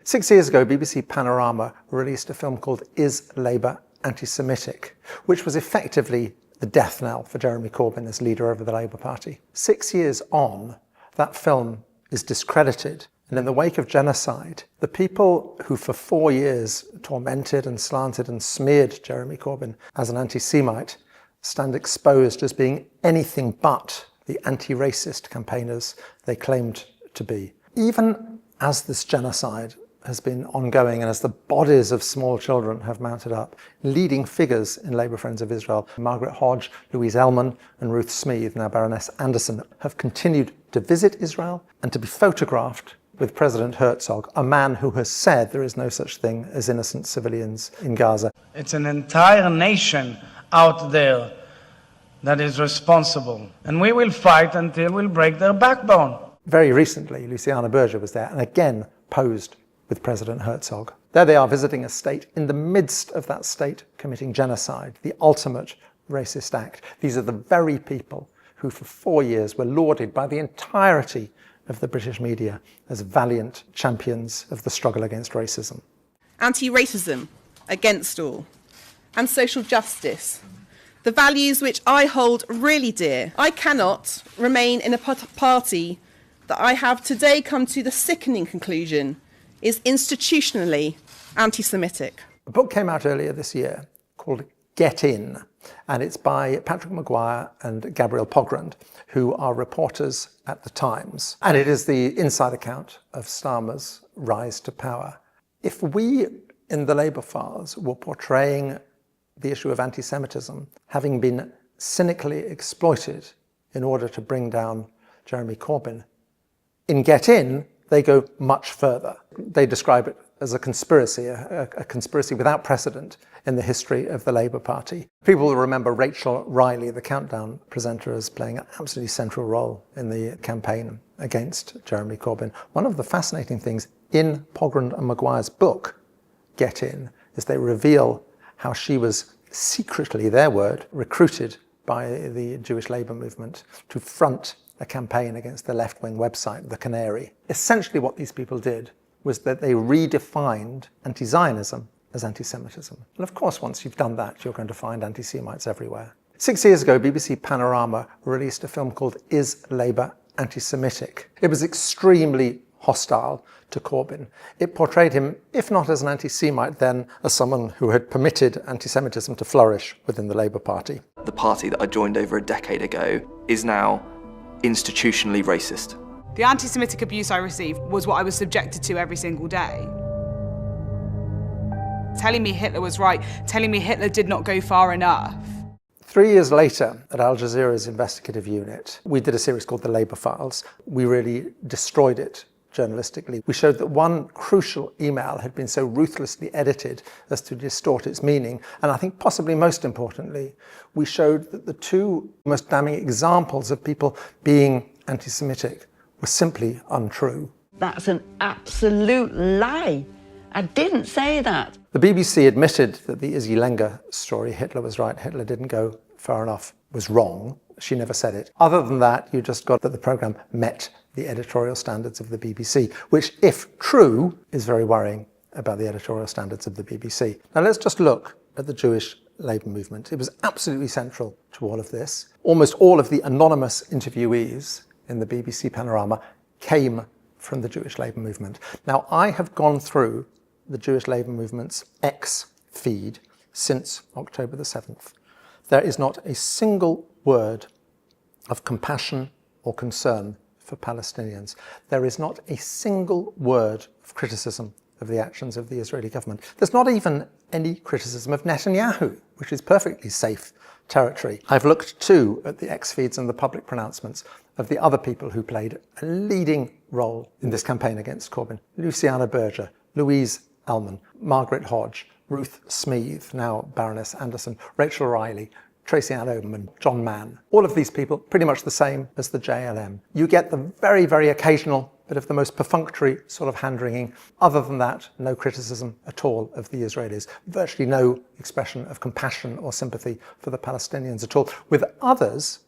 6 years ago, BBC Panorama released a film called Is Labour Anti-Semitic?, which was effectively the death knell for Jeremy Corbyn as leader of the Labour Party. 6 years on, that film is discredited, and in the wake of Genocide, the people who for 4 years tormented and slanted and smeared Jeremy Corbyn as an anti-Semite stand exposed as being anything but the anti-racist campaigners they claimed to be. Even as this genocide has been ongoing and as the bodies of small children have mounted up, leading figures in Labour Friends of Israel, Margaret Hodge, Louise Ellman and Ruth Smeeth, now Baroness Anderson, have continued to visit Israel and to be photographed with President Herzog, a man who has said there is no such thing as innocent civilians in Gaza. It's an entire nation out there that is responsible, and we will fight until we'll break their backbone. Very recently, Luciana Berger was there and again posed with President Herzog. There they are visiting a state in the midst of that state committing genocide, the ultimate racist act. These are the very people who for 4 years were lauded by the entirety of the British media as valiant champions of the struggle against racism. Anti-racism, against all, and social justice, the values which I hold really dear. I cannot remain in a party that I have today come to the sickening conclusion is institutionally anti-Semitic. A book came out earlier this year called Get In, and it's by Patrick Maguire and Gabrielle Pogrund, who are reporters at The Times. And it is the inside account of Starmer's rise to power. If we in the Labour files were portraying the issue of anti-Semitism having been cynically exploited in order to bring down Jeremy Corbyn, in Get In, they go much further. They describe it as a conspiracy without precedent in the history of the Labour Party. People will remember Rachel Riley, the Countdown presenter, as playing an absolutely central role in the campaign against Jeremy Corbyn. One of the fascinating things in Pogrund and Maguire's book, Get In, is they reveal how she was secretly, their word, recruited by the Jewish Labour movement to front a campaign against the left-wing website, The Canary. Essentially what these people did was that they redefined anti-Zionism as anti-Semitism. And of course, once you've done that, you're going to find anti-Semites everywhere. 6 years ago, BBC Panorama released a film called Is Labour Anti-Semitic? It was extremely hostile to Corbyn. It portrayed him, if not as an anti-Semite, then as someone who had permitted anti-Semitism to flourish within the Labour Party. The party that I joined over a decade ago is now institutionally racist. The anti-Semitic abuse I received was what I was subjected to every single day. Telling me Hitler was right, telling me Hitler did not go far enough. 3 years later, at Al Jazeera's investigative unit, we did a series called The Labour Files. We really destroyed it journalistically. We showed that one crucial email had been so ruthlessly edited as to distort its meaning. And I think possibly most importantly, we showed that the two most damning examples of people being anti-Semitic were simply untrue. That's an absolute lie. I didn't say that. The BBC admitted that the Izzy Lenger story, Hitler was right, Hitler didn't go far enough, was wrong. She never said it. Other than that, you just got that the programme met the editorial standards of the BBC, which, if true, is very worrying about the editorial standards of the BBC. Now let's just look at the Jewish Labour movement. It was absolutely central to all of this. Almost all of the anonymous interviewees in the BBC Panorama came from the Jewish Labour movement. Now, I have gone through the Jewish Labour movement's X feed since October the 7th. There is not a single word of compassion or concern for Palestinians. There is not a single word of criticism of the actions of the Israeli government. There's not even any criticism of Netanyahu, which is perfectly safe territory. I've looked too at the X feeds and the public pronouncements of the other people who played a leading role in this campaign against Corbyn. Luciana Berger, Louise Ellman, Margaret Hodge, Ruth Smeeth, now Baroness Anderson, Rachel Riley, Tracy Ann Oberman, John Mann. All of these people pretty much the same as the JLM. You get the very, very occasional bit of the most perfunctory sort of hand-wringing. Other than that, no criticism at all of the Israelis. Virtually no expression of compassion or sympathy for the Palestinians at all. With others,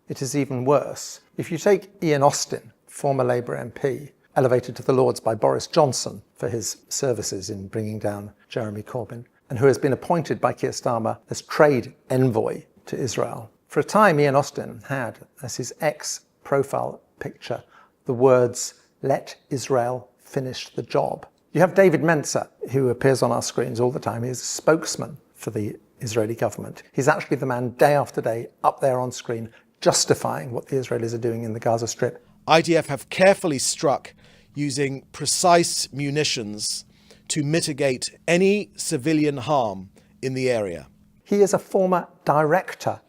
it is even worse. If you take Ian Austin, former Labour MP, elevated to the Lords by Boris Johnson for his services in bringing down Jeremy Corbyn, and who has been appointed by Keir Starmer as trade envoy to Israel. For a time, Ian Austin had as his ex-profile picture the words, "Let Israel finish the job." You have David Menzer, who appears on our screens all the time. He's a spokesman for the Israeli government. He's actually the man day after day up there on screen justifying what the Israelis are doing in the Gaza Strip. IDF have carefully struck using precise munitions to mitigate any civilian harm in the area. He is a former director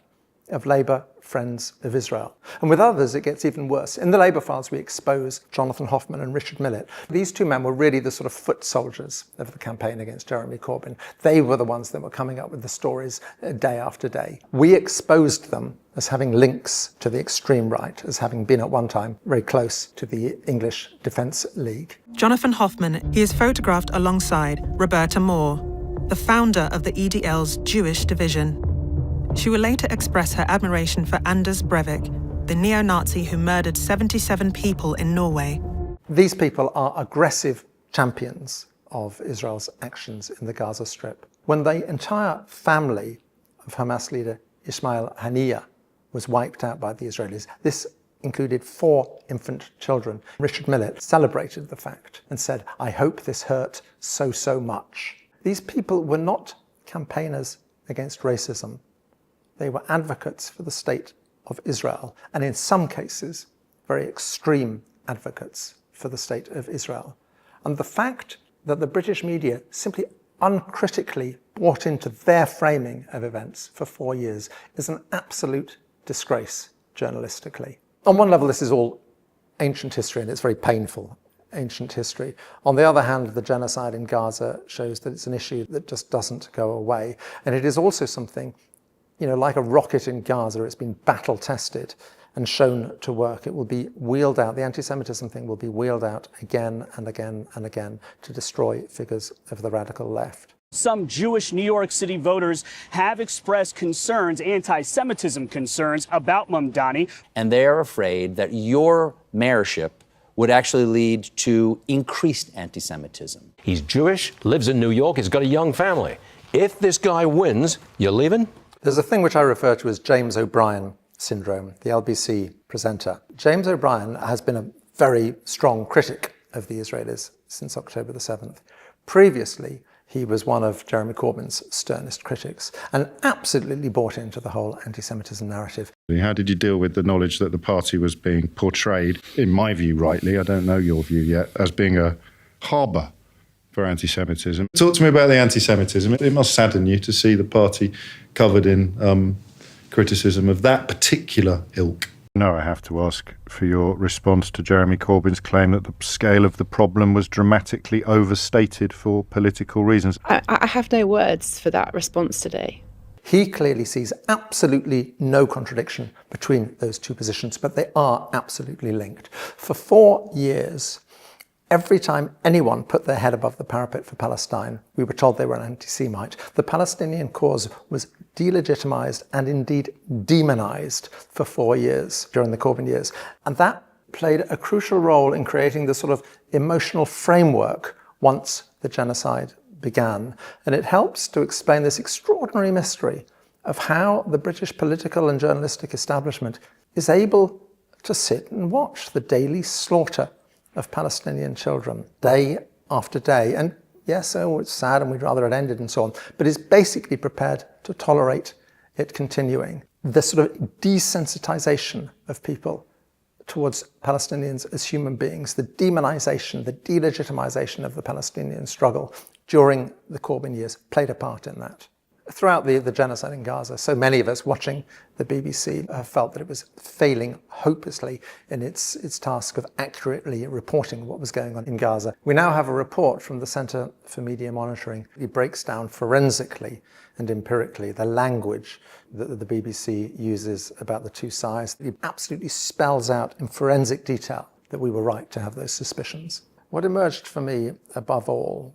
of Labour Friends of Israel. And with others, it gets even worse. In the Labour files, we expose Jonathan Hoffman and Richard Millett. These two men were really the sort of foot soldiers of the campaign against Jeremy Corbyn. They were the ones that were coming up with the stories day after day. We exposed them as having links to the extreme right, as having been at one time very close to the English Defence League. Jonathan Hoffman, he is photographed alongside Roberta Moore, the founder of the EDL's Jewish division. She will later express her admiration for Anders Breivik, the neo-Nazi who murdered 77 people in Norway. These people are aggressive champions of Israel's actions in the Gaza Strip. When the entire family of Hamas leader Ismail Haniyeh was wiped out by the Israelis, this included 4 infant children. Richard Millett celebrated the fact and said, "I hope this hurt so much." These people were not campaigners against racism. They were advocates for the state of Israel, and in some cases, very extreme advocates for the state of Israel. And the fact that the British media simply uncritically bought into their framing of events for 4 years is an absolute disgrace journalistically. On one level, this is all ancient history, and it's very painful ancient history. On the other hand, the genocide in Gaza shows that it's an issue that just doesn't go away. And it is also something, like a rocket in Gaza, it's been battle tested and shown to work. It will be wheeled out, the anti-Semitism thing will be wheeled out again and again and again to destroy figures of the radical left. Some Jewish New York City voters have expressed concerns, anti-Semitism concerns about Mamdani. And they are afraid that your mayorship would actually lead to increased anti-Semitism. He's Jewish, lives in New York, he's got a young family. If this guy wins, you're leaving? There's a thing which I refer to as James O'Brien syndrome, the LBC presenter. James O'Brien has been a very strong critic of the Israelis since October the 7th. Previously, he was one of Jeremy Corbyn's sternest critics and absolutely bought into the whole anti-Semitism narrative. How did you deal with the knowledge that the party was being portrayed, in my view rightly, I don't know your view yet, as being a harbour for anti-Semitism? Talk to me about the anti-Semitism. It must sadden you to see the party covered in criticism of that particular ilk. No, I have to ask for your response to Jeremy Corbyn's claim that the scale of the problem was dramatically overstated for political reasons. I have no words for that response today. He clearly sees absolutely no contradiction between those two positions, but they are absolutely linked. For 4 years, every time anyone put their head above the parapet for Palestine, we were told they were an anti-Semite. The Palestinian cause was delegitimized and indeed demonized for 4 years during the Corbyn years. And that played a crucial role in creating the sort of emotional framework once the genocide began. And it helps to explain this extraordinary mystery of how the British political and journalistic establishment is able to sit and watch the daily slaughter of Palestinian children day after day. And yes, it's sad and we'd rather it ended and so on, but is basically prepared to tolerate it continuing. The sort of desensitization of people towards Palestinians as human beings, the demonization, the delegitimization of the Palestinian struggle during the Corbyn years played a part in that. Throughout the genocide in Gaza, so many of us watching the BBC have felt that it was failing hopelessly in its task of accurately reporting what was going on in Gaza. We now have a report from the Centre for Media Monitoring. It breaks down forensically and empirically the language that the BBC uses about the two sides. It absolutely spells out in forensic detail that we were right to have those suspicions. What emerged for me above all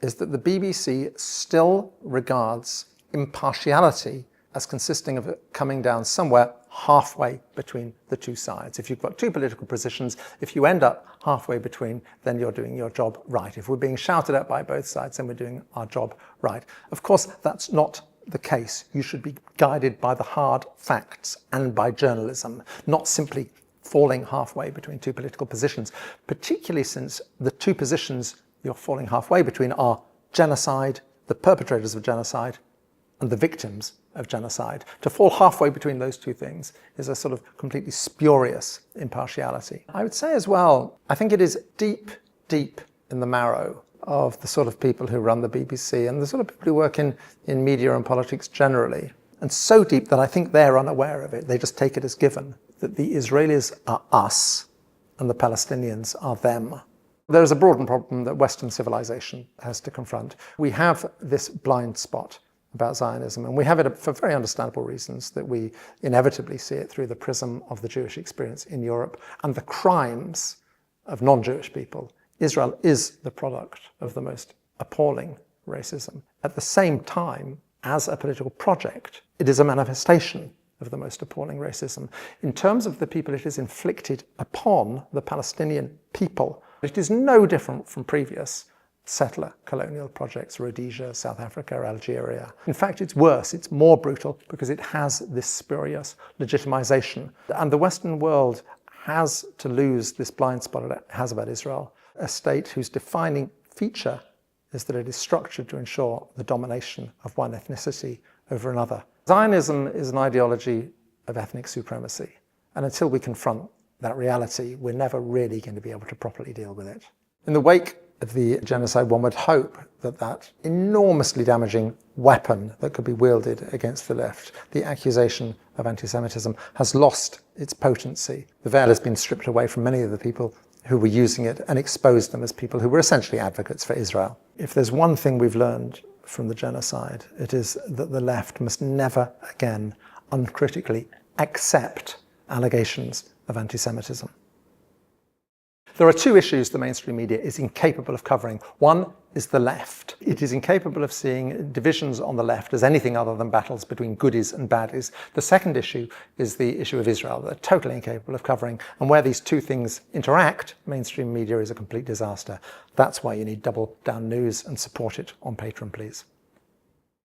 is that the BBC still regards impartiality as consisting of it coming down somewhere halfway between the two sides. If you've got two political positions, if you end up halfway between, then you're doing your job right. If we're being shouted at by both sides, then we're doing our job right. Of course, that's not the case. You should be guided by the hard facts and by journalism, not simply falling halfway between two political positions, particularly since the two positions you're falling halfway between are genocide, the perpetrators of genocide, and the victims of genocide. To fall halfway between those two things is a sort of completely spurious impartiality. I would say as well, I think it is deep, deep in the marrow of the sort of people who run the BBC and the sort of people who work in media and politics generally, and so deep that I think they're unaware of it. They just take it as given that the Israelis are us and the Palestinians are them. There's a broader problem that Western civilization has to confront. We have this blind spot about Zionism, and we have it for very understandable reasons, that we inevitably see it through the prism of the Jewish experience in Europe and the crimes of non-Jewish people. Israel is the product of the most appalling racism. At the same time, as a political project, it is a manifestation of the most appalling racism. In terms of the people it has inflicted upon the Palestinian people, it is no different from previous settler colonial projects, Rhodesia, South Africa, Algeria. In fact, it's worse, it's more brutal, because it has this spurious legitimization. And the Western world has to lose this blind spot it has about Israel, a state whose defining feature is that it is structured to ensure the domination of one ethnicity over another. Zionism is an ideology of ethnic supremacy, and until we confront that reality, we're never really going to be able to properly deal with it. In the wake of the genocide, one would hope that that enormously damaging weapon that could be wielded against the left, the accusation of anti-Semitism, has lost its potency. The veil has been stripped away from many of the people who were using it and exposed them as people who were essentially advocates for Israel. If there's one thing we've learned from the genocide, it is that the left must never again uncritically accept allegations of anti-Semitism. There are two issues the mainstream media is incapable of covering. One is the left. It is incapable of seeing divisions on the left as anything other than battles between goodies and baddies. The second issue is the issue of Israel, that they're totally incapable of covering. And where these two things interact, mainstream media is a complete disaster. That's why you need Double Down News, and support it on Patreon, please.